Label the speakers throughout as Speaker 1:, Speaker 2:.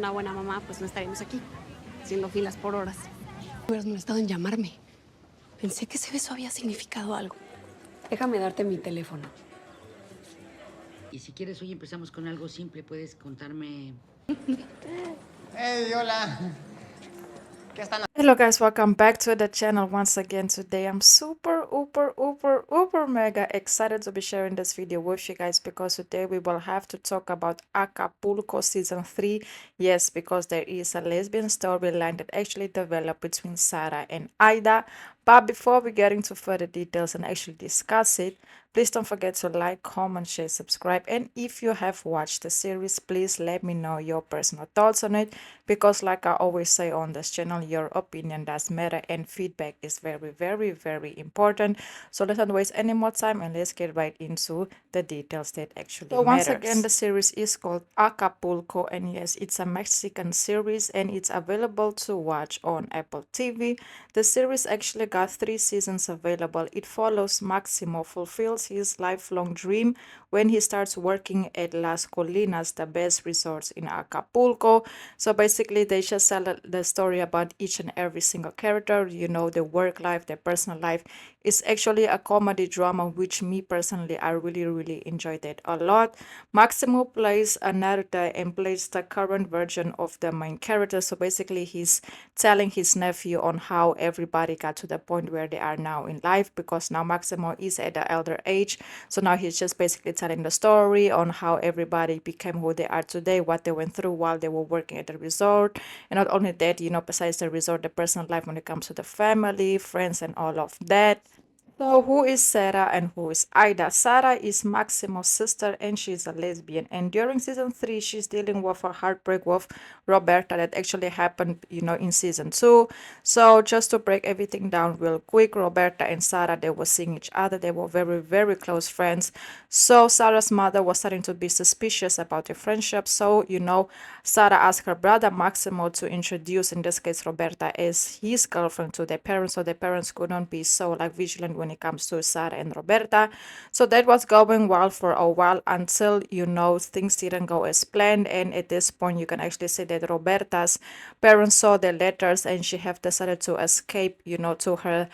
Speaker 1: una buena mamá, pues no estaríamos aquí, haciendo filas por horas. Hubieras molestado en llamarme. Pensé que ese beso había significado algo. Déjame darte mi teléfono.
Speaker 2: Y si quieres, hoy empezamos con algo simple. Puedes contarme...
Speaker 3: Hey, hola.
Speaker 4: Hello guys, welcome back to the channel once again. Today I'm super mega excited to be sharing this video with you guys, because today we will have to talk about Acapulco season 3. Yes, because there is a lesbian storyline that actually developed between Sara and Aida. But before we get into further details and actually discuss it, please don't forget to like, comment, share, subscribe. And if you have watched the series, please let me know your personal thoughts on it, because like I always say on this channel, your opinion does matter and feedback is very important. So let's not waste any more time and let's get right into the details that actually matters. Once again, the series is called Acapulco, and yes, it's a Mexican series and it's available to watch on Apple TV. The series actually got 3 seasons available. It follows Maximo fulfills his lifelong dream when he starts working at Las Colinas, the best resorts in Acapulco. So basically they just tell the story about each and every single character, you know, the work life, their personal life. It's actually a comedy drama, which me personally, I really enjoyed it a lot. Maximo plays Naruto and plays the current version of the main character. So basically he's telling his nephew on how everybody got to the point where they are now in life, because now Maximo is at the elder age. So now he's just basically telling the story on how everybody became who they are today, what they went through while they were working at the resort. And not only that, you know, besides the resort, the personal life when it comes to the family, friends, and all of that. So who is Sara and who is Aida? Sara is Maximo's sister and she's a lesbian. And during season 3, she's dealing with a heartbreak with Roberta that actually happened, you know, in season 2. So just to break everything down real quick, Roberta and Sara, they were seeing each other. They were very close friends. So Sara's mother was starting to be suspicious about their friendship. So, you know, Sara asked her brother Maximo to introduce, in this case, Roberta as his girlfriend to their parents, so their parents couldn't be so like vigilant when it comes to Sara and Roberta. So that was going well for a while until, you know, things didn't go as planned. And at this point, you can actually say that Roberta's parents saw the letters and she have decided to escape, you know, to her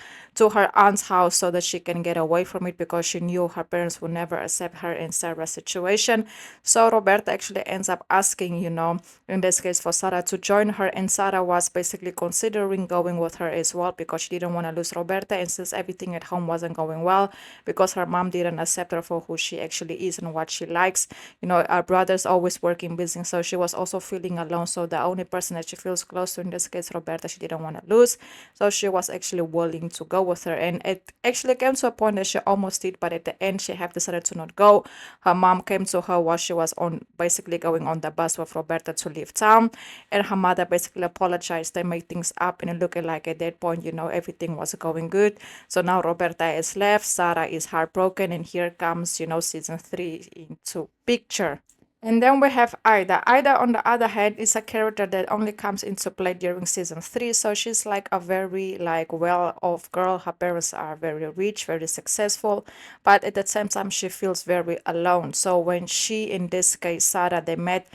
Speaker 4: aunt's house so that she can get away from it, because she knew her parents would never accept her in Sarah's situation. So Roberta actually ends up asking, you know, in this case for Sara to join her, and Sara was basically considering going with her as well, because she didn't want to lose Roberta, and since everything at home wasn't going well because her mom didn't accept her for who she actually is and what she likes. You know, our brother's always working busy, so she was also feeling alone. So the only person that she feels close to, in this case Roberta, she didn't want to lose, so she was actually willing to go with her. And it actually came to a point that she almost did, but at the end she have decided to not go. Her mom came to her while she was on basically going on the bus with Roberta to leave town, and her mother basically apologized. They made things up, and it looked like at that point, you know, everything was going good. So now Roberta is left, Sara is heartbroken, and here comes, you know, season 3 into picture. And then we have Aida. Aida, on the other hand, is a character that only comes into play during season 3. So she's like a very like well-off girl. Her parents are very rich, very successful, but at the same time she feels very alone. So when she, in this case Sara, they met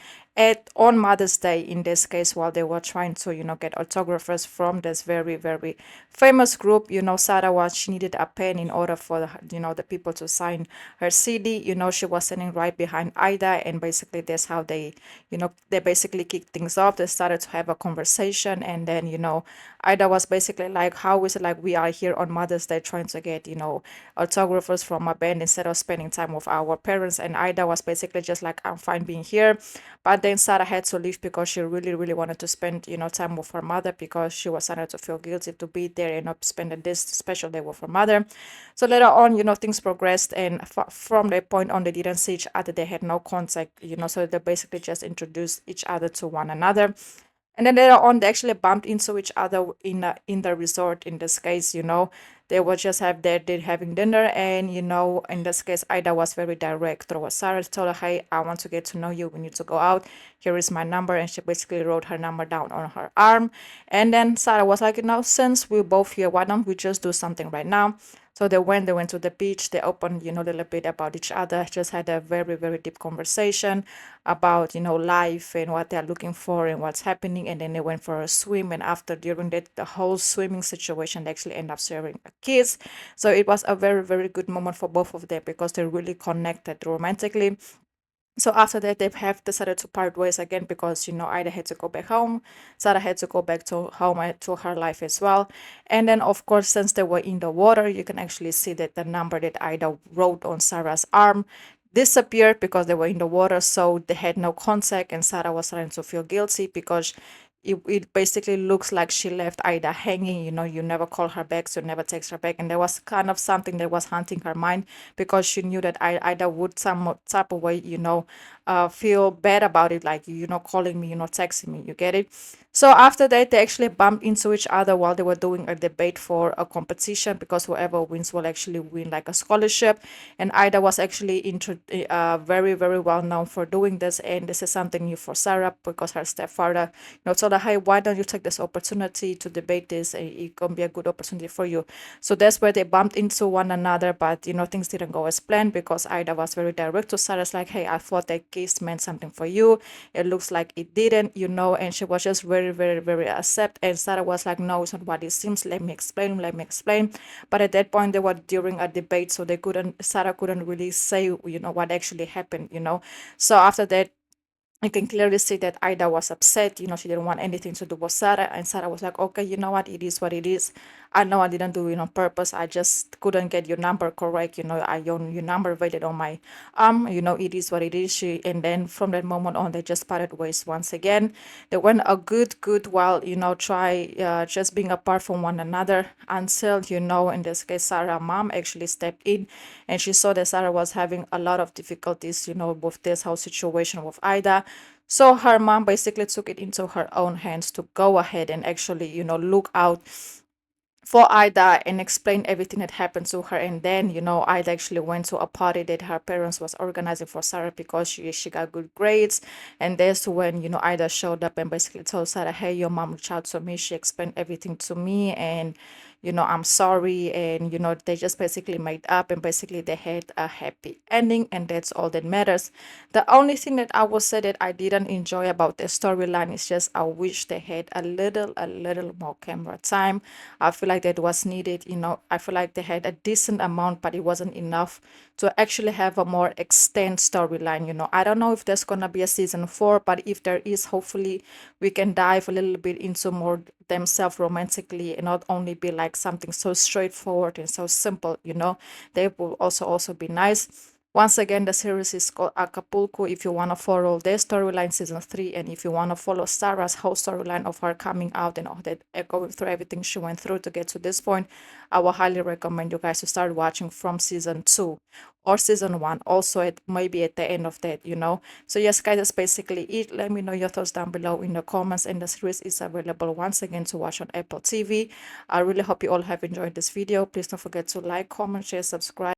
Speaker 4: on Mother's Day, in this case, while they were trying to, you know, get autographers from this very famous group. You know, Sara was, she needed a pen in order for, you know, the people to sign her CD. You know, she was sitting right behind Aida, and basically that's how they, you know, they basically kicked things off. They started to have a conversation, and then, you know, Aida was basically like, how is it like we are here on Mother's Day trying to get, you know, autographers from a band instead of spending time with our parents? And Aida was basically just like, I'm fine being here. But then Sara had to leave because she really wanted to spend, you know, time with her mother, because she was starting to feel guilty to be there and not spending this special day with her mother. So later on, you know, things progressed, and from that point on, they didn't see each other. They had no contact, you know, so they basically just introduced each other to one another. And then later on, they actually bumped into each other in the resort. In this case, you know, they were just having dinner, and, you know, in this case, Aida was very direct towards Sara. Told her, hey, I want to get to know you. We need to go out. Here is my number, and she basically wrote her number down on her arm. And then Sara was like, you know, since we're both here, why don't we just do something right now? So they went to the beach, they opened, a little bit about each other, just had a very, very deep conversation about, life and what they're looking for and what's happening. And then they went for a swim. And after, during the whole swimming situation, they actually end up sharing a kiss. So it was a very, very good moment for both of them because they really connected romantically. So after that, they have decided to part ways again because, Ida had to go back home. Sarah had to go back to home, to her life as well. And then, of course, since they were in the water, you can actually see that the number that Ida wrote on Sarah's arm disappeared because they were in the water. So they had no contact, and Sarah was starting to feel guilty because it basically looks like she left Ida hanging. You never call her back, so you never text her back. And there was kind of something that was haunting her mind because she knew that Ida would some type of way, feel bad about it, like, calling me, texting me. You get it? So after that, they actually bumped into each other while they were doing a debate for a competition because whoever wins will actually win like a scholarship. And Ida was actually very, very well known for doing this. And this is something new for Sarah because her stepfather, told her, hey, why don't you take this opportunity to debate this? It can be a good opportunity for you. So that's where they bumped into one another. But, things didn't go as planned because Ida was very direct to Sarah's like, hey, I thought that kiss meant something for you. It looks like it didn't, and she was just very, very, very upset. And Sarah was like, no, it's not what it seems. Let me explain. But at that point, they were during a debate, so Sarah couldn't really say, what actually happened. So after that, you can clearly see that Ida was upset. She didn't want anything to do with Sarah. And Sarah was like, okay, you know what? It is what it is. I know I didn't do it on purpose. I just couldn't get your number correct. Your number rated on my it is what it is. And then from that moment on, they just parted ways once again. They went a good while, try just being apart from one another until, in this case, Sarah's mom actually stepped in and she saw that Sarah was having a lot of difficulties, with this whole situation with Ida. So her mom basically took it into her own hands to go ahead and actually, look out for Ida and explain everything that happened to her. And then, Ida actually went to a party that her parents was organizing for Sarah because she got good grades. And that's when, Ida showed up and basically told Sarah, hey, your mom reached out to me. She explained everything to me. And I'm sorry. And, they just basically made up and basically they had a happy ending. And that's all that matters. The only thing that I will say that I didn't enjoy about the storyline is just I wish they had a little more camera time. I feel like that was needed. I feel like they had a decent amount, but it wasn't enough to actually have a more extended storyline. I don't know if there's gonna be a season 4, but if there is, hopefully we can dive a little bit into more themselves romantically and not only be like something so straightforward and so simple. They will also be nice. Once again, the series is called Acapulco. If you want to follow their storyline, season 3, and if you want to follow Sarah's whole storyline of her coming out and all that, going through everything she went through to get to this point, I will highly recommend you guys to start watching from season 2 or season 1, also maybe at the end of that. So yes, guys, that's basically it. Let me know your thoughts down below in the comments, and the series is available once again to watch on Apple TV. I really hope you all have enjoyed this video. Please don't forget to like, comment, share, subscribe.